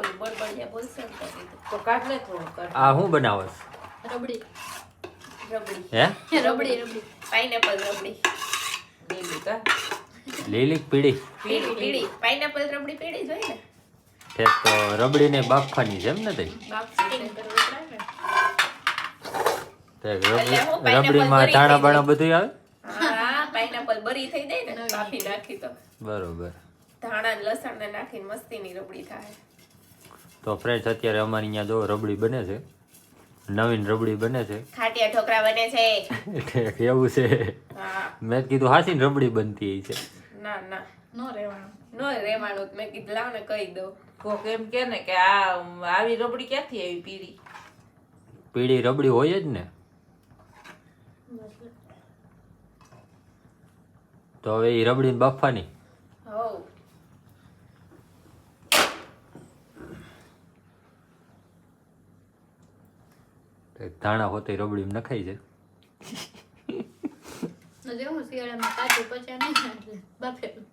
ઓલી બળબડિયા બોલશે ને તો કીધું. તો કાઢ લે થોડું કાઢ. આ હું બનાવસ રબડી હે રબડી પાઇનેપલ રબડી. લીલી કા લીલી પીળી પીળી પાઇનેપલ રબડી પીળી જોઈ ને. ઠેક તો રબડીને બાફવાની છે એમ ને તઈ સ્ટીમ કરવું પડે ને. ઠેક એટલે હું pineapple રબડીમાં ભરી ધાણા થઈ બાણા બધું આવે હા પાઇનેપલ બરી થઈ જાય ને કાપી નાખી તો બરોબર ધાણા ને લસણ ને નાખીને મસ્તીની રબડી થાય. તો ફ્રેન્ડ્સ અત્યારે અમારી અહીંયા જો રબડી બને છે નવીન રબડી બને છે ખાટિયા ઢોકળા બને છે. ઠેક એવું છે હા મેં કીધું હાસી રબડી બનતી છે ના ના નો રહેવાનું નો રેવાનું મેં કીધું લાવ ને કહી દઉં. કોક એમ કે ને કે આ આવી રબડી ક્યાંથી આવી પીળી? પીળી રબડી હોય જ ને તો હવે એ રબડીને બાફવાની હોવ ધાણા હોતે રબડી નખાઈ છે જેવું શિયાળામાં કાચું પચા નહીં ને એટલે બાફેલું